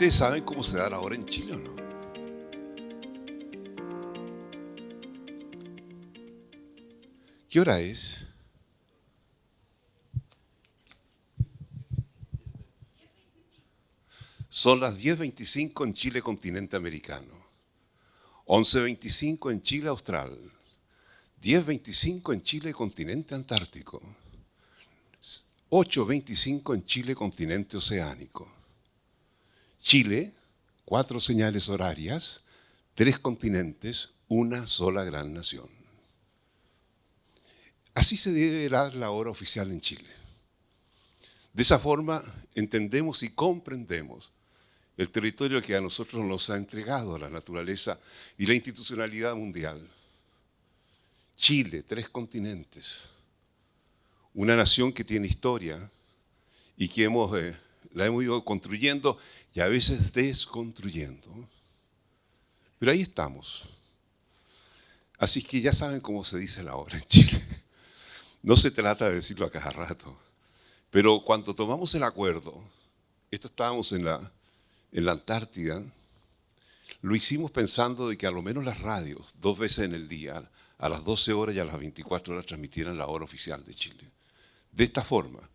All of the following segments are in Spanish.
¿Ustedes saben cómo se da la hora en Chile o no? ¿Qué hora es? Son las 10:25 en Chile continente americano, 11:25 en Chile austral, 10:25 en Chile continente antártico, 8:25 en Chile continente oceánico. Chile, 4 señales horarias, 3 continentes, una sola gran nación. Así se debe dar la hora oficial en Chile. De esa forma entendemos y comprendemos el territorio que a nosotros nos ha entregado la naturaleza y la institucionalidad mundial. Chile, 3 continentes, una nación que tiene historia y que la hemos ido construyendo y a veces desconstruyendo. Pero ahí estamos. Así que ya saben cómo se dice la hora en Chile. No se trata de decirlo a cada rato, pero cuando tomamos el acuerdo, esto estábamos en la Antártida, lo hicimos pensando de que a lo menos las radios, 2 veces en el día, a las 12 horas y a las 24 horas transmitieran la hora oficial de Chile. De esta forma,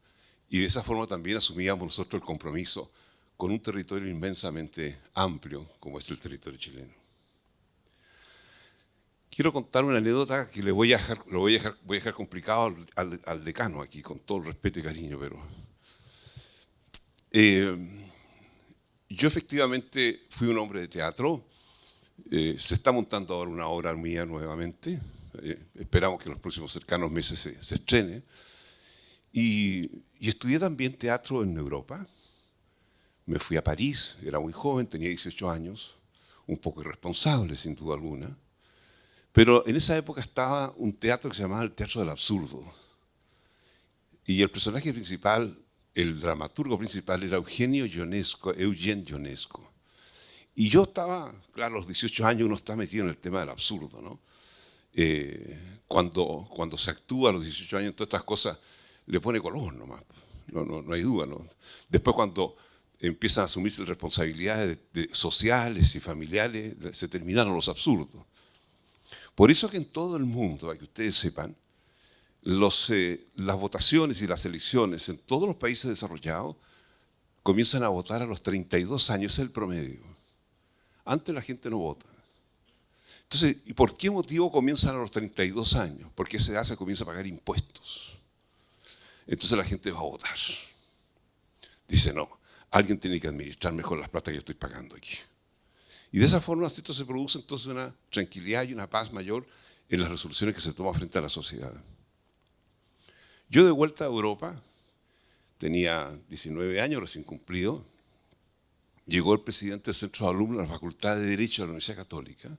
y de esa forma también asumíamos nosotros el compromiso con un territorio inmensamente amplio como es el territorio chileno. Quiero contar una anécdota que voy a dejar complicado al decano aquí, con todo el respeto y cariño, pero yo efectivamente fui un hombre de teatro. Se está montando ahora una obra mía nuevamente. Esperamos que en los próximos cercanos meses se estrene. Y estudié también teatro en Europa. Me fui a París, era muy joven, tenía 18 años, un poco irresponsable sin duda alguna. Pero en esa época estaba un teatro que se llamaba el Teatro del Absurdo. Y el personaje principal, el dramaturgo principal, era Eugen Ionesco. Y yo estaba, claro, a los 18 años uno está metido en el tema del absurdo, ¿no? Cuando se actúa a los 18 años, todas estas cosas le pone color nomás, no hay duda, ¿no? Después cuando empiezan a asumirse responsabilidades sociales y familiares, se terminaron los absurdos. Por eso que en todo el mundo, para que ustedes sepan, las votaciones y las elecciones en todos los países desarrollados comienzan a votar a los 32 años, es el promedio. Antes la gente no vota. Entonces, ¿y por qué motivo comienzan a los 32 años? Porque esa edad se comienza a pagar impuestos. Entonces la gente va a votar. Dice, no, alguien tiene que administrar mejor las plata que yo estoy pagando aquí. Y de esa forma esto se produce entonces una tranquilidad y una paz mayor en las resoluciones que se toman frente a la sociedad. Yo de vuelta a Europa, tenía 19 años recién cumplido, llegó el presidente del Centro de Alumnos de la Facultad de Derecho de la Universidad Católica,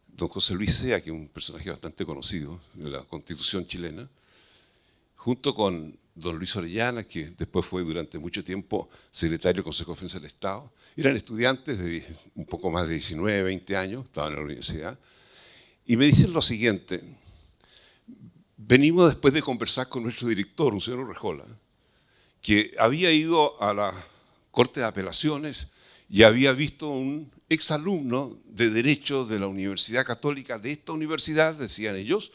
don José Luis Sea, que es un personaje bastante conocido de la Constitución chilena, junto con don Luis Orellana, que después fue durante mucho tiempo secretario del Consejo de Defensa del Estado. Eran estudiantes de un poco más de 19, 20 años, estaban en la universidad, y me dicen lo siguiente: venimos después de conversar con nuestro director, un señor Urrejola, que había ido a la Corte de Apelaciones y había visto un exalumno de Derecho de la Universidad Católica, de esta universidad, decían ellos,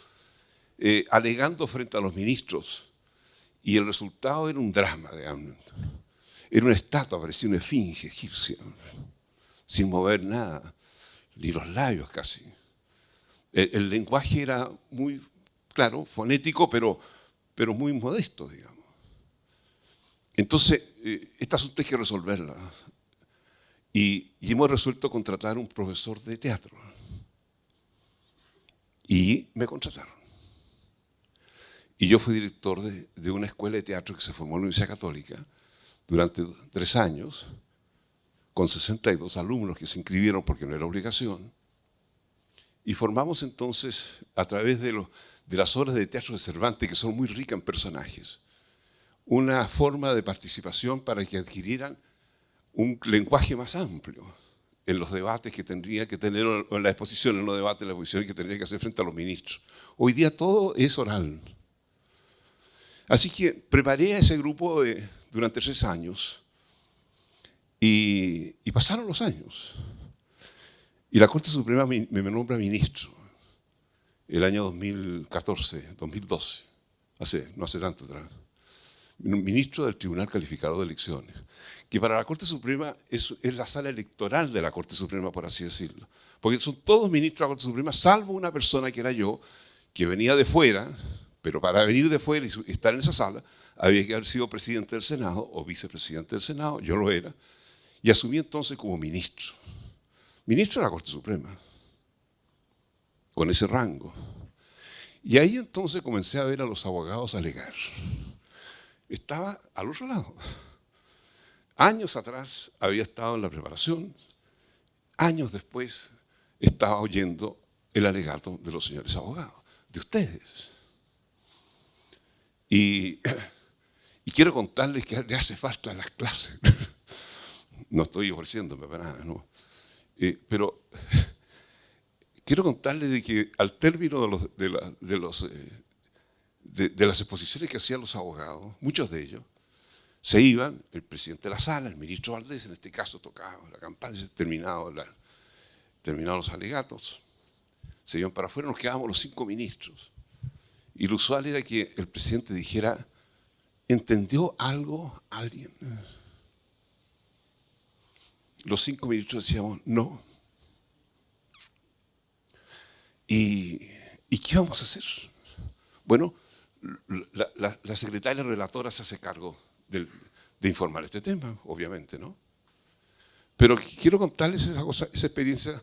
alegando frente a los ministros. Y el resultado era un drama, digamos. Era una estatua, parecía una esfinge egipcia, sin mover nada, ni los labios casi. El lenguaje era muy, claro, fonético, pero muy modesto, digamos. Entonces, este asunto hay que resolverla. Y hemos resuelto contratar un profesor de teatro. Y me contrataron. Y yo fui director de una escuela de teatro que se formó en la Universidad Católica durante 3 años, con 62 alumnos que se inscribieron porque no era obligación. Y formamos entonces, a través de las obras de teatro de Cervantes, que son muy ricas en personajes, una forma de participación para que adquirieran un lenguaje más amplio en los debates que tendría que tener, o en la exposición, en los debates, en la exposición que tendría que hacer frente a los ministros. Hoy día todo es oral. Así que preparé a ese grupo durante 3 años Y pasaron los años. Y la Corte Suprema me nombra ministro el año 2014, 2012, no hace tanto atrás. Ministro del Tribunal Calificador de Elecciones, que para la Corte Suprema es la sala electoral de la Corte Suprema, por así decirlo. Porque son todos ministros de la Corte Suprema, salvo una persona que era yo, que venía de fuera, pero para venir de fuera y estar en esa sala, había que haber sido presidente del Senado o vicepresidente del Senado, yo lo era, y asumí entonces como ministro de la Corte Suprema, con ese rango. Y ahí entonces comencé a ver a los abogados alegar. Estaba al otro lado. Años atrás había estado en la preparación, años después estaba oyendo el alegato de los señores abogados, de ustedes. Y quiero contarles que le hace falta a las clases. No estoy ofreciéndome para nada, ¿no? Pero quiero contarles de que al término de las exposiciones que hacían los abogados, muchos de ellos, se iban, el presidente de la sala, el ministro Valdés, en este caso tocaba la campaña, terminados los alegatos, se iban para afuera, nos quedábamos los 5 ministros. Y lo usual era que el presidente dijera, ¿entendió algo alguien? Los 5 ministros decíamos, no. ¿Y qué vamos a hacer? Bueno, la secretaria relatora se hace cargo de informar este tema, obviamente, ¿no? Pero quiero contarles esa experiencia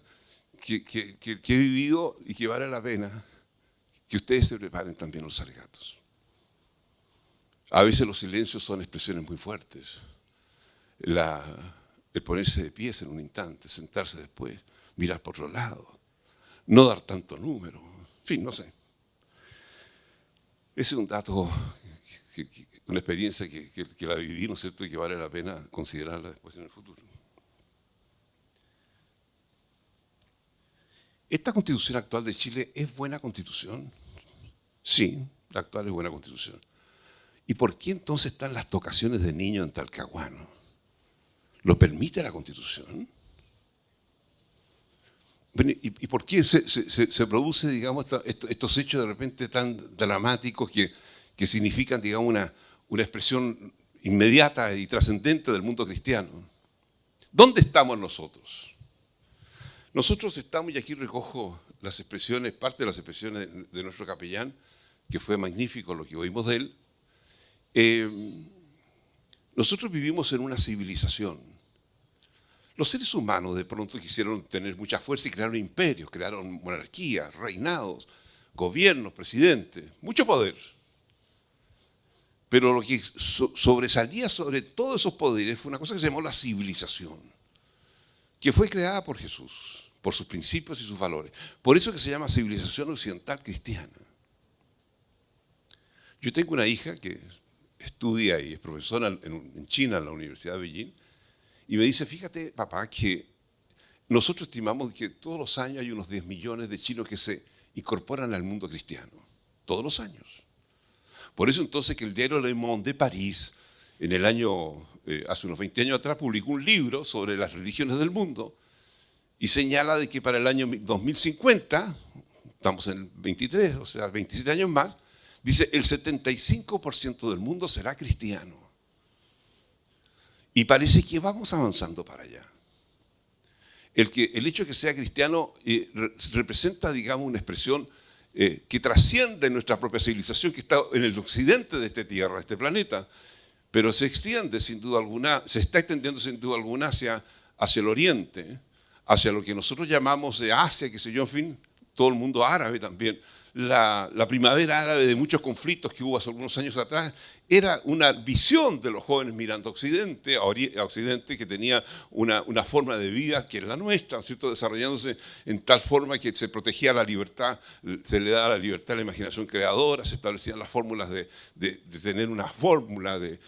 que he vivido y que vale la pena que ustedes se preparen también los alegatos. A veces los silencios son expresiones muy fuertes. El ponerse de pies en un instante, sentarse después, mirar por otro lado, no dar tanto número, en fin, no sé. Ese es un dato, una experiencia que la viví, ¿no es cierto?, y que vale la pena considerarla después en el futuro. ¿Esta constitución actual de Chile es buena constitución? Sí, la actual es buena constitución. ¿Y por qué entonces están las tocaciones de niños en Talcahuano? ¿Lo permite la Constitución? ¿Y por qué se produce, digamos, estos hechos de repente tan dramáticos que significan, digamos, una expresión inmediata y trascendente del mundo cristiano? ¿Dónde estamos nosotros? Nosotros estamos, y aquí recojo las expresiones, parte de las expresiones de nuestro capellán, que fue magnífico lo que oímos de él. Nosotros vivimos en una civilización. Los seres humanos de pronto quisieron tener mucha fuerza y crearon imperios, crearon monarquías, reinados, gobiernos, presidentes, mucho poder. Pero lo que sobresalía sobre todos esos poderes fue una cosa que se llamó la civilización, que fue creada por Jesús, por sus principios y sus valores. Por eso que se llama civilización occidental cristiana. Yo tengo una hija que estudia y es profesora en China, en la Universidad de Beijing, y me dice, fíjate, papá, que nosotros estimamos que todos los años hay unos 10 millones de chinos que se incorporan al mundo cristiano. Todos los años. Por eso entonces que el diario Le Monde de París, en el año, hace unos 20 años atrás, publicó un libro sobre las religiones del mundo y señala de que para el año 2050, estamos en el 23, o sea, 27 años más, dice, el 75% del mundo será cristiano. Y parece que vamos avanzando para allá. El hecho de que sea cristiano representa, digamos, una expresión que trasciende nuestra propia civilización, que está en el occidente de esta tierra, de este planeta, pero se extiende sin duda alguna, se está extendiendo sin duda alguna hacia el oriente, hacia lo que nosotros llamamos de Asia, qué sé yo, en fin, todo el mundo árabe también. La primavera árabe de muchos conflictos que hubo hace algunos años atrás era una visión de los jóvenes mirando a Occidente que tenía una forma de vida que es la nuestra, ¿cierto?, desarrollándose en tal forma que se protegía la libertad, se le daba la libertad a la imaginación creadora, se establecían las fórmulas de tener una fórmula de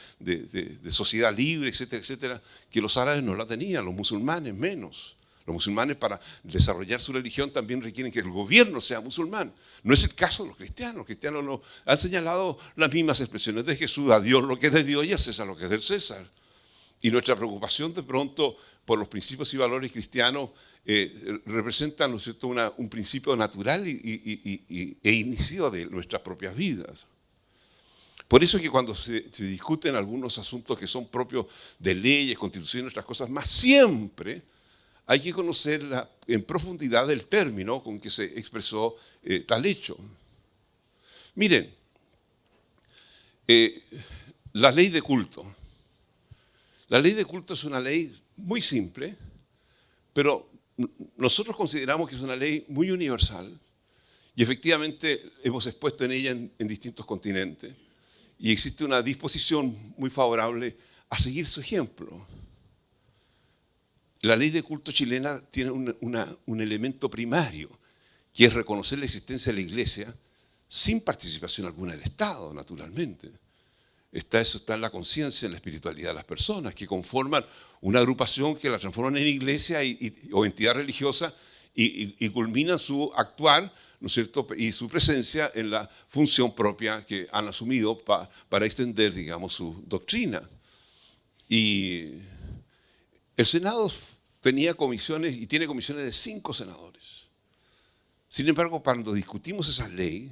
sociedad libre, etcétera, etcétera, que los árabes no la tenían, los musulmanes menos. Los musulmanes, para desarrollar su religión, también requieren que el gobierno sea musulmán. No es el caso de los cristianos. Los cristianos han señalado las mismas expresiones de Jesús: a Dios lo que es de Dios y al César lo que es del César. Y nuestra preocupación de pronto por los principios y valores cristianos representa, ¿no es cierto?, un principio natural e inicio de nuestras propias vidas. Por eso es que cuando se discuten algunos asuntos que son propios de leyes, constituciones y otras cosas más, siempre hay que conocer en profundidad el término con que se expresó tal hecho. Miren, la ley de culto. La ley de culto es una ley muy simple, pero nosotros consideramos que es una ley muy universal y efectivamente hemos expuesto en ella en distintos continentes y existe una disposición muy favorable a seguir su ejemplo. La ley de culto chilena tiene un elemento primario, que es reconocer la existencia de la Iglesia sin participación alguna del Estado, naturalmente. Eso está en la conciencia, en la espiritualidad de las personas, que conforman una agrupación que la transforman en iglesia o entidad religiosa y culminan su actuar, ¿no es cierto?, y su presencia en la función propia que han asumido para extender, digamos, su doctrina. Y el Senado tenía comisiones y tiene comisiones de 5 senadores. Sin embargo, cuando discutimos esa ley,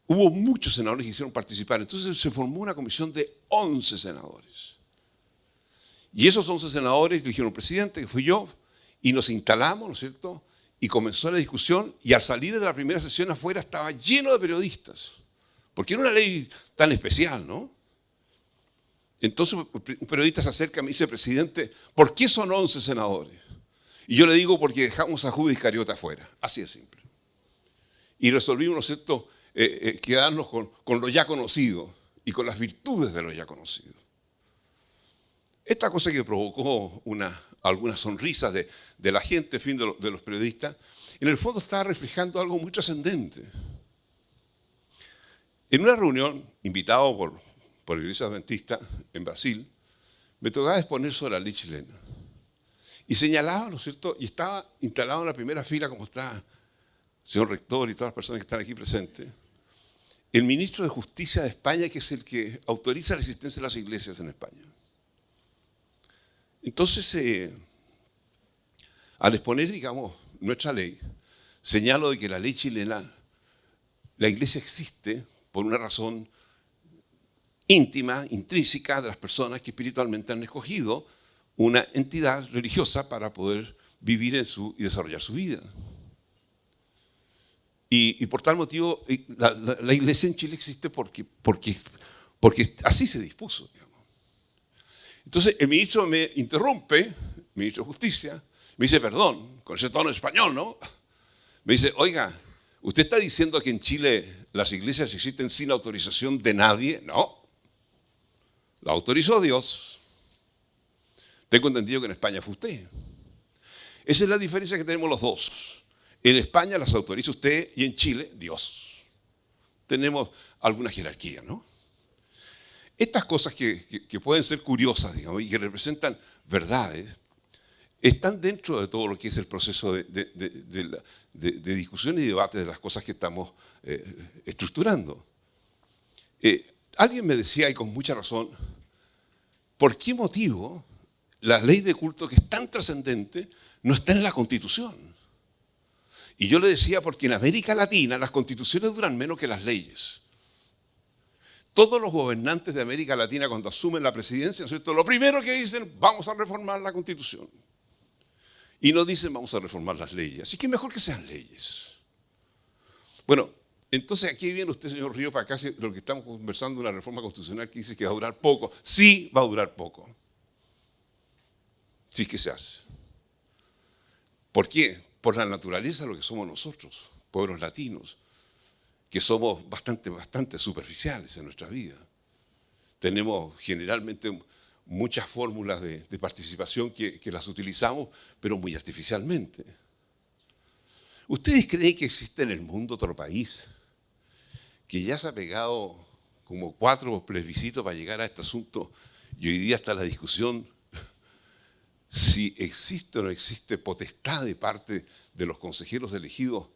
hubo muchos senadores que quisieron participar. Entonces se formó una comisión de 11 senadores. Y esos 11 senadores eligieron un presidente, que fui yo, y nos instalamos, ¿no es cierto?, y comenzó la discusión, y al salir de la primera sesión afuera estaba lleno de periodistas, porque era una ley tan especial, ¿no? Entonces un periodista se acerca y me dice, presidente, ¿por qué son 11 senadores? Y yo le digo, porque dejamos a Judas Iscariote afuera, así de simple. Y resolvimos, ¿no es cierto?, quedarnos con lo ya conocido y con las virtudes de lo ya conocido. Esta cosa que provocó algunas sonrisas de la gente, en fin, de los periodistas, en el fondo estaba reflejando algo muy trascendente. En una reunión, invitado por la Iglesia Adventista en Brasil, me tocaba exponer sobre la ley chilena. Y señalaba, ¿no es cierto?, y estaba instalado en la primera fila, como está el señor rector y todas las personas que están aquí presentes, el ministro de Justicia de España, que es el que autoriza la existencia de las iglesias en España. Entonces, al exponer, digamos, nuestra ley, señalo de que la ley chilena, la iglesia existe por una razón íntima, intrínseca de las personas que espiritualmente han escogido una entidad religiosa para poder vivir y desarrollar su vida. Y por tal motivo, la iglesia en Chile existe porque así se dispuso, digamos. Entonces el ministro me interrumpe, el ministro de Justicia, me dice, perdón, con ese tono español, ¿no? Me dice, oiga, ¿usted está diciendo que en Chile las iglesias existen sin autorización de nadie? No, la autorizó Dios. Tengo entendido que en España fue usted. Esa es la diferencia que tenemos los dos. En España las autoriza usted y en Chile, Dios. Tenemos alguna jerarquía, ¿no? Estas cosas que pueden ser curiosas, digamos, y que representan verdades, están dentro de todo lo que es el proceso de discusión y debate de las cosas que estamos estructurando. Alguien me decía, y con mucha razón, ¿por qué motivo la ley de culto, que es tan trascendente, no está en la Constitución? Y yo le decía, porque en América Latina las constituciones duran menos que las leyes. Todos los gobernantes de América Latina, cuando asumen la presidencia, ¿no es cierto?, lo primero que dicen, vamos a reformar la Constitución. Y no dicen, vamos a reformar las leyes. Así que mejor que sean leyes. Bueno, entonces aquí viene usted, señor Río, para acá lo que estamos conversando, una reforma constitucional que dice que va a durar poco. Sí, va a durar poco. Sí que se hace. ¿Por qué? Por la naturaleza de lo que somos nosotros, pueblos latinos, que somos bastante superficiales en nuestra vida. Tenemos generalmente muchas fórmulas de participación que las utilizamos, pero muy artificialmente. ¿Ustedes creen que existe en el mundo otro país que ya se ha pegado como 4 plebiscitos para llegar a este asunto y hoy día está la discusión si existe o no existe potestad de parte de los consejeros elegidos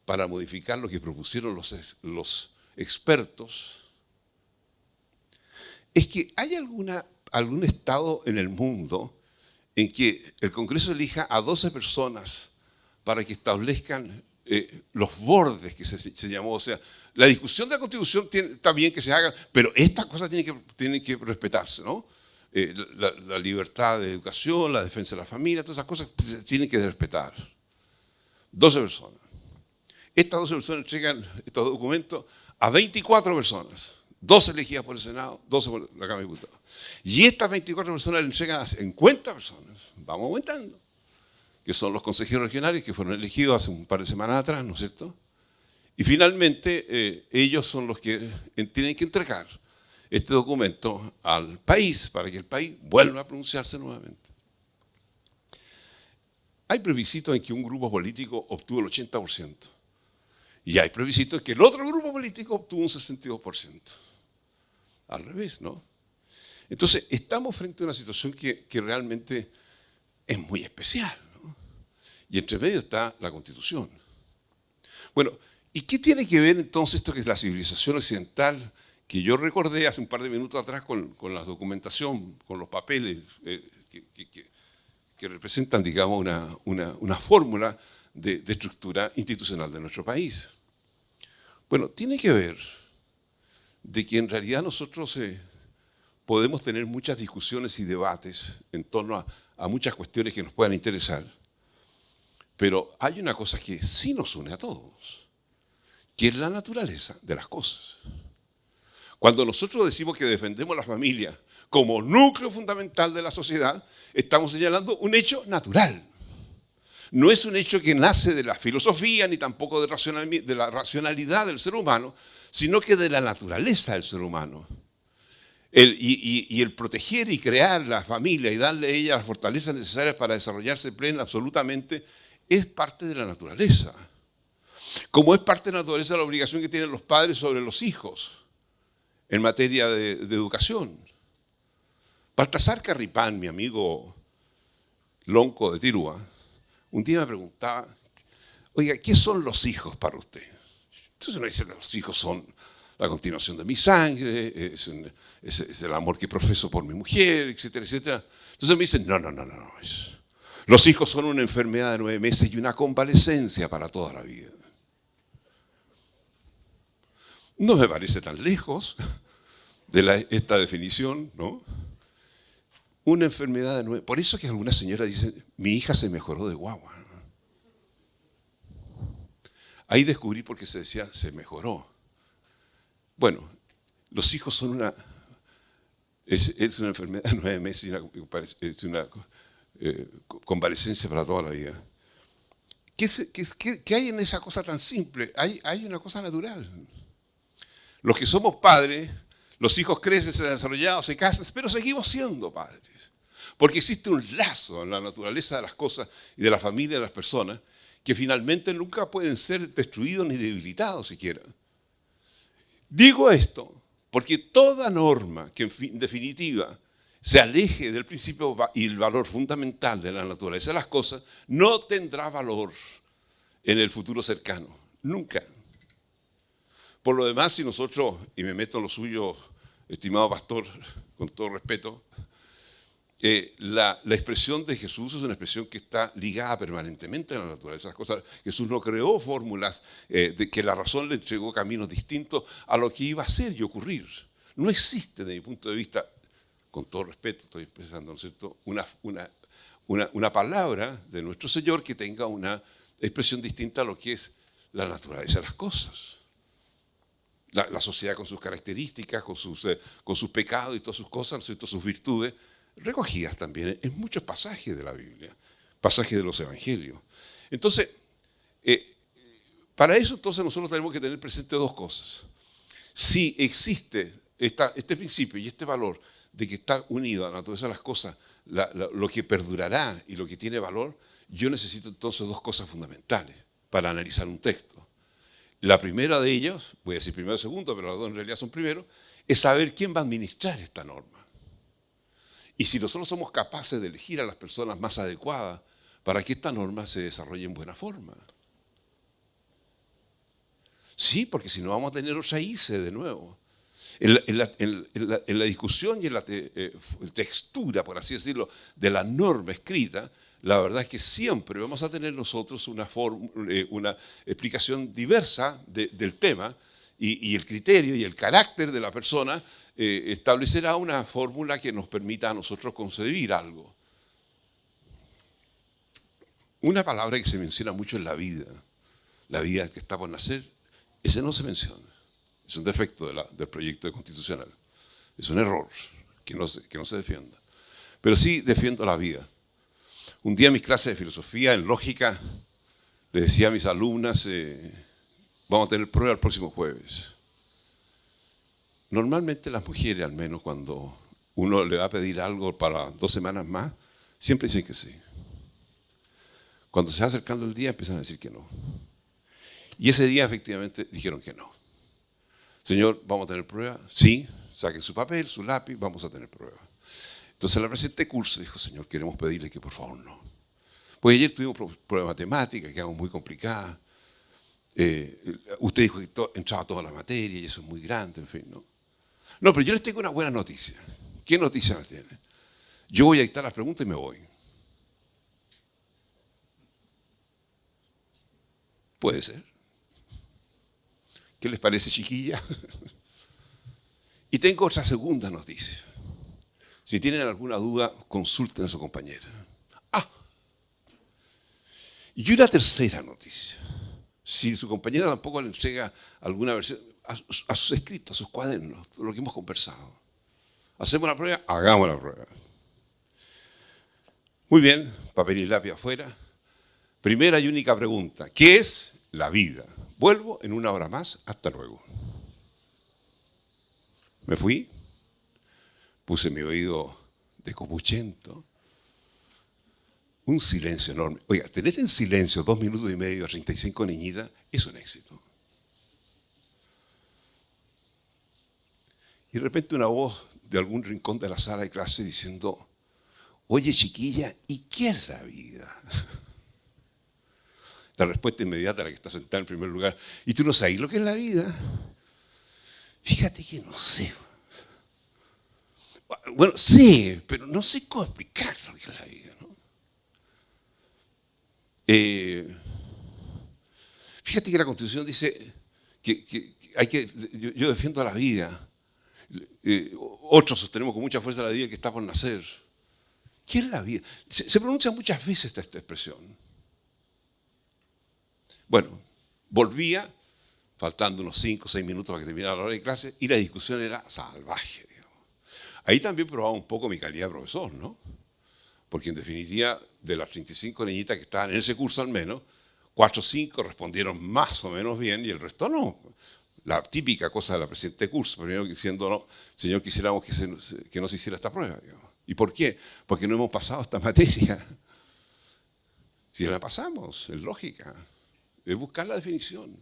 para modificar lo que propusieron los expertos? Es que hay alguna algún estado en el mundo en que el Congreso elija a 12 personas para que establezcan los bordes que se llamó? O sea, la discusión de la Constitución está bien que se haga, pero estas cosas tienen que respetarse, ¿no? La libertad de educación, la defensa de la familia, todas esas cosas se tienen que respetar. 12 personas. Estas 12 personas entregan estos documentos a 24 personas. 12 elegidas por el Senado, 12 por la Cámara de Diputados. Y estas 24 personas le entregan a 50 personas. Vamos aumentando. Que son los consejeros regionales que fueron elegidos hace un par de semanas atrás, ¿no es cierto? Y finalmente ellos son los que tienen que entregar este documento al país para que el país vuelva a pronunciarse nuevamente. Hay plebiscitos en que un grupo político obtuvo el 80%. Y hay plebiscitos en que el otro grupo político obtuvo un 62%. Al revés, ¿no? Entonces, estamos frente a una situación que realmente es muy especial, ¿no? Y entre medio está la Constitución. Bueno, ¿y qué tiene que ver entonces esto que es la civilización occidental, que yo recordé hace un par de minutos atrás con la documentación, con los papeles que representan, digamos, una fórmula de estructura institucional de nuestro país? Bueno, tiene que ver de que en realidad nosotros podemos tener muchas discusiones y debates en torno a muchas cuestiones que nos puedan interesar, pero hay una cosa que sí nos une a todos, que es la naturaleza de las cosas. Cuando nosotros decimos que defendemos la familia como núcleo fundamental de la sociedad, estamos señalando un hecho natural. No es un hecho que nace de la filosofía ni tampoco de la racionalidad del ser humano, sino que de la naturaleza del ser humano. El proteger y crear la familia y darle a ella las fortalezas necesarias para desarrollarse plena absolutamente es parte de la naturaleza. Como es parte de la naturaleza la obligación que tienen los padres sobre los hijos en materia de educación. Baltasar Carripán, mi amigo lonco de Tirúa, un día me preguntaba, oiga, ¿qué son los hijos para usted? Entonces uno dice, los hijos son la continuación de mi sangre, es el amor que profeso por mi mujer, etcétera, etcétera. Entonces me dicen, no. Los hijos son una enfermedad de 9 meses y una convalecencia para toda la vida. No me parece tan lejos de esta definición, ¿no? Una enfermedad de 9. Por eso que algunas señoras dicen, mi hija se mejoró de guagua. Ahí descubrí por qué se decía, se mejoró. Bueno, los hijos son es una enfermedad de 9 meses y es una convalecencia para toda la vida. ¿Qué hay en esa cosa tan simple? Hay una cosa natural. Los que somos padres, los hijos crecen, se desarrollan, se casan, pero seguimos siendo padres. Porque existe un lazo en la naturaleza de las cosas y de la familia de las personas que finalmente nunca pueden ser destruidos ni debilitados siquiera. Digo esto porque toda norma que en definitiva se aleje del principio y el valor fundamental de la naturaleza de las cosas no tendrá valor en el futuro cercano, nunca. Por lo demás, si nosotros, y me meto en lo suyo, estimado pastor, con todo respeto, la expresión de Jesús es una expresión que está ligada permanentemente a la naturaleza de las cosas. Jesús no creó fórmulas de que la razón le entregó caminos distintos a lo que iba a ser y ocurrir. No existe, desde mi punto de vista, con todo respeto, estoy expresando, ¿no es cierto?, una palabra de nuestro Señor que tenga una expresión distinta a lo que es la naturaleza de las cosas. La sociedad con sus características, con sus pecados y todas sus cosas, ¿no es cierto?, sus virtudes, recogidas también en muchos pasajes de la Biblia, pasajes de los evangelios. Entonces, para eso entonces nosotros tenemos que tener presente dos cosas. Si existe este principio y este valor de que está unido a la naturaleza de las cosas, lo que perdurará y lo que tiene valor, yo necesito entonces dos cosas fundamentales para analizar un texto. La primera de ellas, voy a decir primero y segundo, pero las dos en realidad son primero, es saber quién va a administrar esta norma. Y si nosotros somos capaces de elegir a las personas más adecuadas para que esta norma se desarrolle en buena forma. Sí, porque si no vamos a tener otra ICE de nuevo. En la discusión y en la textura, por así decirlo, de la norma escrita, la verdad es que siempre vamos a tener nosotros una explicación diversa del tema y el criterio y el carácter de la persona establecerá una fórmula que nos permita a nosotros concebir algo. Una palabra que se menciona mucho es la vida que está por nacer, ese no se menciona. Es un defecto del proyecto constitucional. Es un error que no se defienda. Pero sí defiendo la vida. Un día en mis clases de filosofía, en lógica, le decía a mis alumnas, vamos a tener prueba el próximo jueves. Normalmente las mujeres, al menos cuando uno le va a pedir algo para 2 semanas más, siempre dicen que sí. Cuando se va acercando el día empiezan a decir que no. Y ese día efectivamente dijeron que no. Señor, ¿vamos a tener prueba? Sí, saquen su papel, su lápiz, vamos a tener prueba. Entonces la presenté curso dijo, Señor, queremos pedirle que por favor no. Pues ayer tuvimos prueba de matemática, que es muy complicada. Usted dijo que entraba toda la materia y eso es muy grande, en fin, ¿no? No, pero yo les tengo una buena noticia. ¿Qué noticia me tiene? Yo voy a dictar las preguntas y me voy. Puede ser. ¿Qué les parece, chiquilla? Y tengo otra segunda noticia. Si tienen alguna duda, consulten a su compañera. Y una tercera noticia. Si su compañera tampoco le entrega alguna versión, a sus escritos, a sus cuadernos, todo lo que hemos conversado. ¿Hacemos la prueba? Hagamos la prueba. Muy bien, papel y lápiz afuera. Primera y única pregunta. ¿Qué es la vida? Vuelvo en 1 hora más. Hasta luego. Me fui. Puse mi oído de copuchento. Un silencio enorme. Oiga, tener en silencio 2 minutos y medio a 35 niñitas es un éxito. Y de repente una voz de algún rincón de la sala de clase diciendo, oye chiquilla, ¿y qué es la vida? La respuesta inmediata a la que está sentada en primer lugar. ¿Y tú no sabes lo que es la vida? Fíjate que no sé. Bueno, sí, pero no sé cómo explicar lo que es la vida, ¿no? Fíjate que la Constitución dice que yo defiendo la vida. Otros sostenemos con mucha fuerza la vida que está por nacer. ¿Qué es la vida? Se pronuncia muchas veces esta expresión. Bueno, volvía, faltando unos 5 o 6 minutos para que terminara la hora de clase, y la discusión era salvaje, digamos. Ahí también probaba un poco mi calidad de profesor, ¿no? Porque en definitiva, de las 35 niñitas que estaban en ese curso al menos, 4 o 5 respondieron más o menos bien y el resto no. La típica cosa de la presidenta de curso, primero diciendo, no, señor, quisiéramos que no se hiciera esta prueba, digamos. ¿Y por qué? Porque no hemos pasado esta materia. Si la pasamos, es lógica. Es buscar la definición.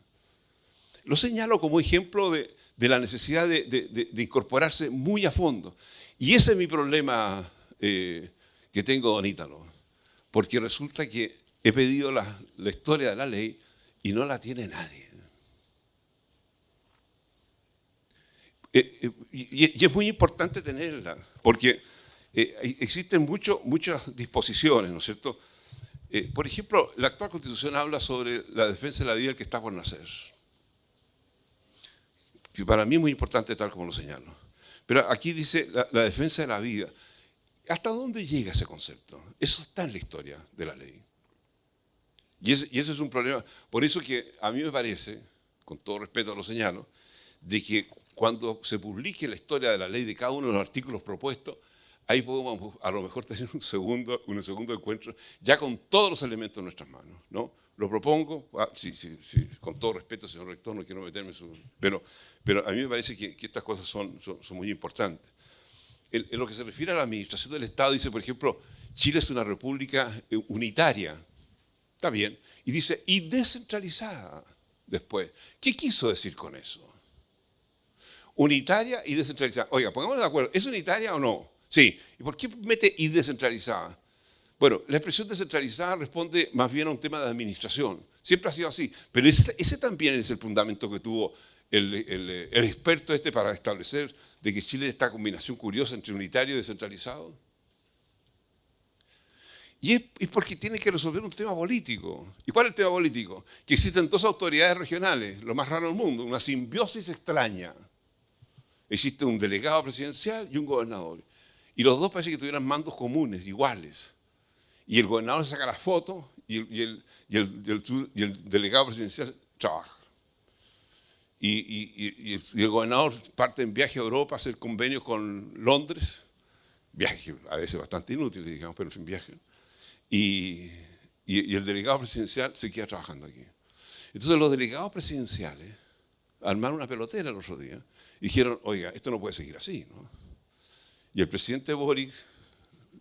Lo señalo como ejemplo de la necesidad de incorporarse muy a fondo. Y ese es mi problema que tengo, don Ítalo. Porque resulta que he pedido la historia de la ley y no la tiene nadie. Y es muy importante tenerla, porque existen muchas disposiciones, ¿no es cierto? Por ejemplo, la actual Constitución habla sobre la defensa de la vida del que está por nacer. Que para mí es muy importante tal como lo señalo. Pero aquí dice la defensa de la vida. ¿Hasta dónde llega ese concepto? Eso está en la historia de la ley. Y eso es un problema. Por eso que a mí me parece, con todo respeto lo señalo, de que cuando se publique la historia de la ley de cada uno de los artículos propuestos, ahí podemos a lo mejor tener un segundo encuentro ya con todos los elementos en nuestras manos, ¿no? Lo propongo, sí, con todo respeto, señor rector, no quiero meterme en su... Pero a mí me parece que estas cosas son muy importantes. En lo que se refiere a la administración del Estado, dice, por ejemplo, Chile es una república unitaria. Está bien. Y dice, y descentralizada después. ¿Qué quiso decir con eso? Unitaria y descentralizada. Oiga, pongámonos de acuerdo, ¿es unitaria o no? Sí. ¿Y por qué mete y descentralizada? Bueno, la expresión descentralizada responde más bien a un tema de administración. Siempre ha sido así. Pero ese también es el fundamento que tuvo el experto para establecer de que Chile es esta combinación curiosa entre unitario y descentralizado? Y es porque tiene que resolver un tema político. ¿Y cuál es el tema político? Que existen dos autoridades regionales, lo más raro del mundo, una simbiosis extraña. Existe un delegado presidencial y un gobernador. Y los dos parece que tuvieran mandos comunes, iguales. Y el gobernador saca la foto y el delegado presidencial trabaja. Y el gobernador parte en viaje a Europa a hacer convenios con Londres, viaje a veces bastante inútil, digamos, pero en fin, viaje. Y el delegado presidencial se queda trabajando aquí. Entonces los delegados presidenciales armaron una pelotera el otro día y dijeron, oiga, esto no puede seguir así, ¿no? Y el presidente Boric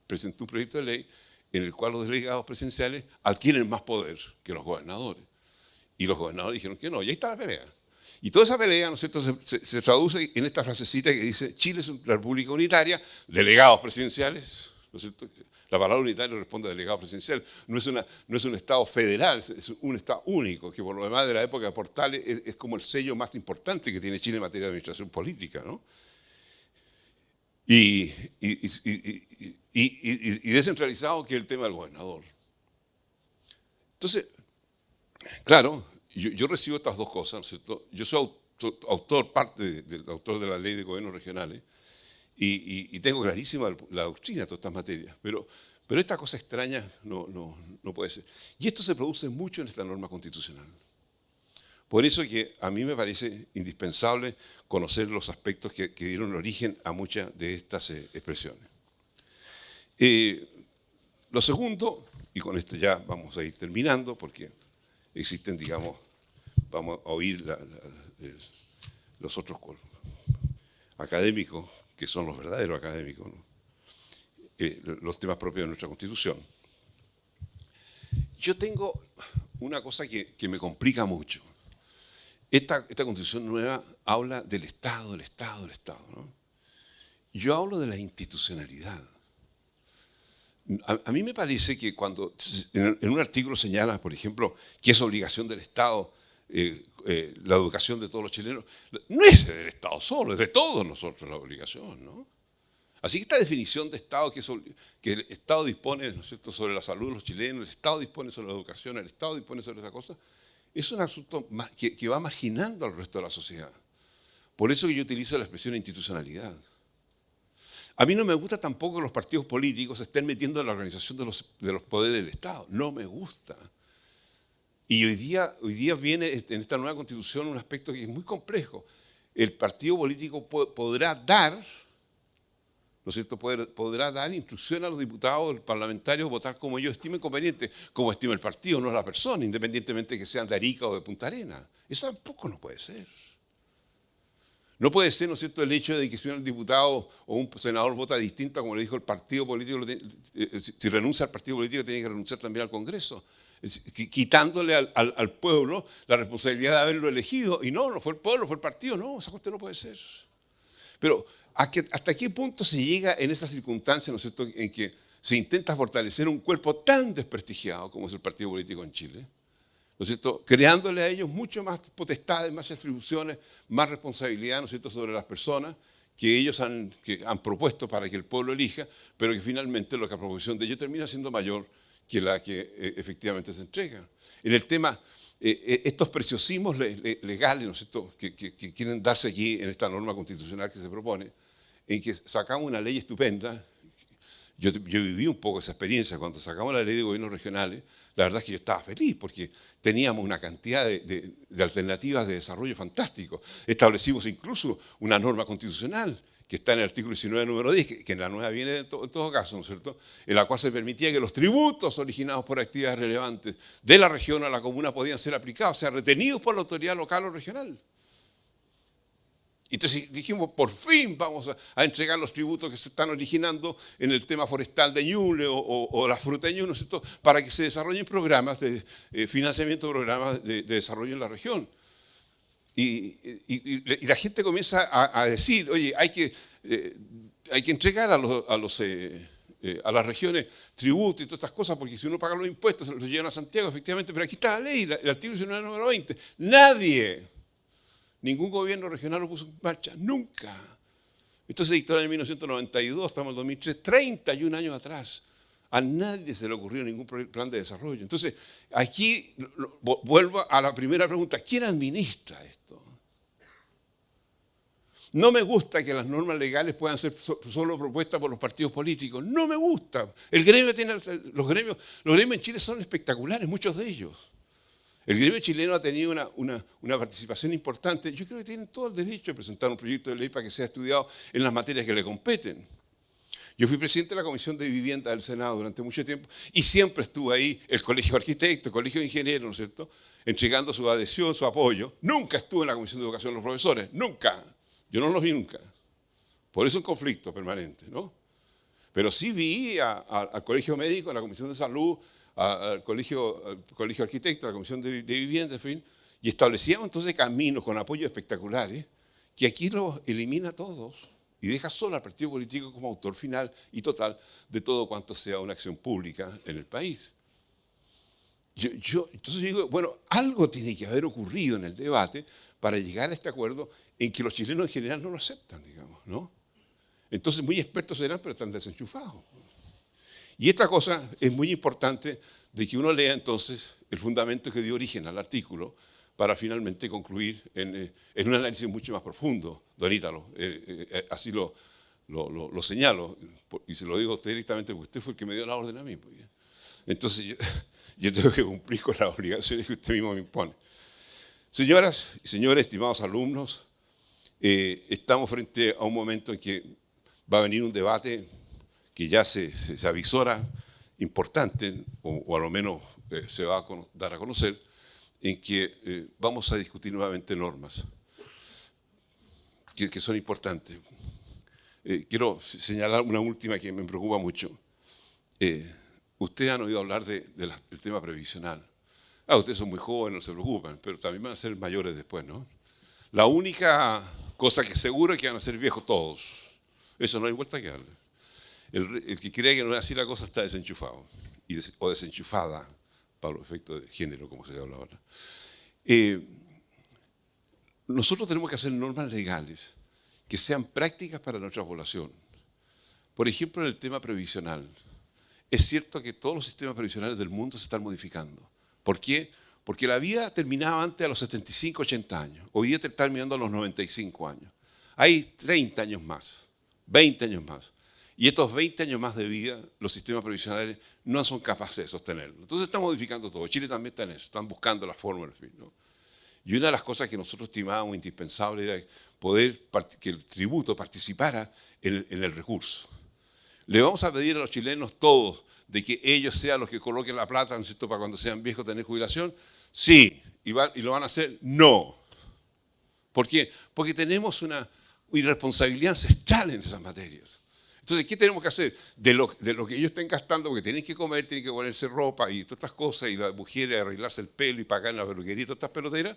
presentó un proyecto de ley en el cual los delegados presidenciales adquieren más poder que los gobernadores. Y los gobernadores dijeron que no, y ahí está la pelea. Y toda esa pelea, ¿no es cierto?, se traduce en esta frasecita que dice, Chile es una república unitaria, delegados presidenciales, ¿no es cierto? La palabra unitario responde a delegado presidencial. No es un Estado federal, es un Estado único, que por lo demás de la época de Portales es como el sello más importante que tiene Chile en materia de administración política, ¿no? Y descentralizado, que es el tema del gobernador. Entonces, claro, yo recibo estas dos cosas, ¿no es cierto? Yo soy parte del autor de la ley de gobiernos regionales, y tengo clarísima la doctrina de todas estas materias, pero esta cosa extraña no puede ser. Y esto se produce mucho en esta norma constitucional. Por eso que a mí me parece indispensable conocer los aspectos que dieron origen a muchas de estas expresiones. Lo segundo, y con esto ya vamos a ir terminando, porque existen, digamos, vamos a oír los otros académicos, que son los verdaderos académicos, ¿no? Los temas propios de nuestra Constitución. Yo tengo una cosa que me complica mucho. Esta Constitución nueva habla del Estado, ¿no? Yo hablo de la institucionalidad. A mí me parece que cuando en un artículo señala, por ejemplo, que es obligación del Estado la educación de todos los chilenos, no es del Estado solo, es de todos nosotros la obligación, ¿no? Así que esta definición de Estado, que el Estado dispone, ¿no es cierto?, sobre la salud de los chilenos, el Estado dispone sobre la educación, el Estado dispone sobre esa cosa, es un asunto que va marginando al resto de la sociedad. Por eso que yo utilizo la expresión institucionalidad. A mí no me gusta tampoco que los partidos políticos se estén metiendo en la organización de los poderes del Estado. No me gusta. Y hoy día viene en esta nueva Constitución un aspecto que es muy complejo. El partido político podrá dar, ¿no es cierto?, podrá dar instrucción a los diputados, parlamentarios, votar como ellos estimen conveniente, como estima el partido, no la persona, independientemente de que sean de Arica o de Punta Arenas. Eso tampoco no puede ser. No puede ser, ¿no es cierto?, el hecho de que si un diputado o un senador vota distinto, como le dijo el partido político, si renuncia al partido político tiene que renunciar también al Congreso, quitándole al pueblo la responsabilidad de haberlo elegido. Y no fue el pueblo, fue el partido. No, esa cuestión no puede ser. Pero ¿hasta qué punto se llega en esas circunstancias, ¿no es cierto?, en que se intenta fortalecer un cuerpo tan desprestigiado como es el partido político en Chile? ¿No es cierto?, creándole a ellos mucho más potestades, más atribuciones, más responsabilidad, ¿no es cierto?, sobre las personas que ellos han propuesto para que el pueblo elija, pero que finalmente la proposición de ellos termina siendo mayor que la que efectivamente se entrega. En el tema, estos preciosismos legales, ¿no es cierto?, que quieren darse aquí en esta norma constitucional que se propone, en que sacamos una ley estupenda. Yo viví un poco esa experiencia cuando sacamos la ley de gobiernos regionales. La verdad es que yo estaba feliz porque teníamos una cantidad de alternativas de desarrollo fantástico. Establecimos incluso una norma constitucional que está en el artículo 19, número 10, que en la nueva viene en todo caso, ¿no es cierto?, en la cual se permitía que los tributos originados por actividades relevantes de la región a la comuna podían ser aplicados, o sea, retenidos por la autoridad local o regional. Entonces dijimos, por fin vamos a entregar los tributos que se están originando en el tema forestal de Ñuble o la fruta de Ñuble, ¿no es cierto?, para que se desarrollen programas de financiamiento, programas de desarrollo en la región. Y la gente comienza a decir, oye, hay que entregar a las regiones tributos y todas estas cosas, porque si uno paga los impuestos, se los llevan a Santiago, efectivamente, pero aquí está la ley, el artículo 19, número 20. Ningún gobierno regional lo puso en marcha, nunca. Esto se dictó en el 1992, estamos en el 2003, 31 años atrás. A nadie se le ocurrió ningún plan de desarrollo. Entonces, aquí vuelvo a la primera pregunta, ¿quién administra esto? No me gusta que las normas legales puedan ser solo propuestas por los partidos políticos. No me gusta. El gremio tiene, los gremios en Chile son espectaculares, muchos de ellos. El gremio chileno ha tenido una participación importante. Yo creo que tienen todo el derecho de presentar un proyecto de ley para que sea estudiado en las materias que le competen. Yo fui presidente de la Comisión de Vivienda del Senado durante mucho tiempo y siempre estuve ahí el Colegio de Arquitectos, el Colegio de Ingenieros, ¿no es cierto?, entregando su adhesión, su apoyo. Nunca estuve en la Comisión de Educación de los profesores, nunca. Yo no los vi nunca. Por eso un conflicto permanente, ¿no? Pero sí vi al Colegio Médico, a la Comisión de Salud, al Colegio de Arquitectos, a la Comisión de Vivienda, en fin, y establecíamos entonces caminos con apoyos espectaculares que aquí los elimina a todos y deja solo al partido político como autor final y total de todo cuanto sea una acción pública en el país. Entonces yo digo, bueno, algo tiene que haber ocurrido en el debate para llegar a este acuerdo en que los chilenos en general no lo aceptan, digamos, ¿no? Entonces muy expertos serán, pero están desenchufados. Y esta cosa es muy importante de que uno lea entonces el fundamento que dio origen al artículo para finalmente concluir en un análisis mucho más profundo, don Ítalo. Así lo señalo, y se lo digo a usted directamente porque usted fue el que me dio la orden a mí. Entonces yo tengo que cumplir con las obligaciones que usted mismo me impone. Señoras y señores, estimados alumnos, estamos frente a un momento en que va a venir un debate que ya se avisora importante, o a lo menos se va a dar a conocer, en que vamos a discutir nuevamente normas que son importantes. Quiero señalar una última que me preocupa mucho. Ustedes han oído hablar del tema previsional. Ustedes son muy jóvenes, no se preocupan, pero también van a ser mayores después, ¿no? La única cosa que seguro es que van a ser viejos todos. Eso no hay vuelta que darle. El que cree que no es así la cosa está desenchufado o desenchufada, para los efectos de género, como se habla ahora. Nosotros tenemos que hacer normas legales que sean prácticas para nuestra población. Por ejemplo, en el tema previsional. Es cierto que todos los sistemas previsionales del mundo se están modificando. ¿Por qué? Porque la vida terminaba antes a los 75, 80 años. Hoy día está terminando a los 95 años. Hay 30 años más, 20 años más. Y estos 20 años más de vida, los sistemas previsionales no son capaces de sostenerlo. Entonces están modificando todo. Chile también está en eso, están buscando la fórmula, en fin, ¿no? Y una de las cosas que nosotros estimábamos indispensable era poder que el tributo participara en el recurso. Le vamos a pedir a los chilenos todos de que ellos sean los que coloquen la plata, ¿no es cierto?, para cuando sean viejos tener jubilación. Sí. ¿Y lo van a hacer? No. ¿Por qué? Porque tenemos una irresponsabilidad ancestral en esas materias. Entonces, ¿qué tenemos que hacer? De lo que ellos estén gastando, porque tienen que comer, tienen que ponerse ropa y todas estas cosas, y las mujeres arreglarse el pelo y pagar en la peluquería y todas estas peloteras,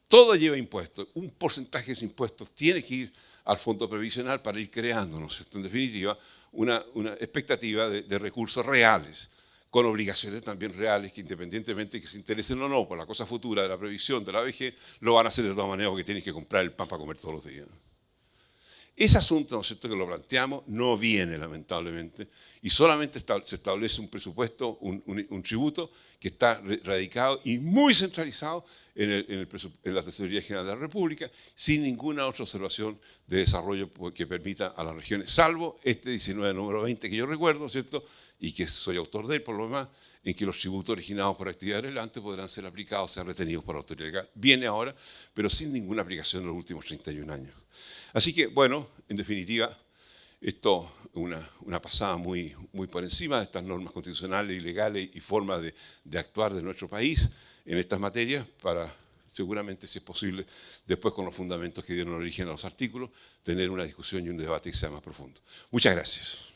todo lleva impuestos. Un porcentaje de esos impuestos tiene que ir al fondo previsional para ir creando, ¿no es cierto?, en definitiva, una expectativa de recursos reales, con obligaciones también reales, que independientemente de que se interesen o no por la cosa futura de la previsión, de la vejez, lo van a hacer de todas maneras porque tienen que comprar el pan para comer todos los días. Ese asunto, ¿no es cierto?, que lo planteamos, no viene, lamentablemente, y solamente se establece un presupuesto, un tributo que está radicado y muy centralizado en la Tesorería General de la República, sin ninguna otra observación de desarrollo que permita a las regiones, salvo este 19 número 20 que yo recuerdo, ¿no es cierto?, y que soy autor de él por lo demás, en que los tributos originados por actividades relevantes podrán ser aplicados, ser retenidos por la autoridad legal. Viene ahora, pero sin ninguna aplicación en los últimos 31 años. Así que, bueno, en definitiva, esto es una pasada muy por encima de estas normas constitucionales y legales y formas de actuar de nuestro país en estas materias para, seguramente, si es posible, después con los fundamentos que dieron origen a los artículos, tener una discusión y un debate que sea más profundo. Muchas gracias.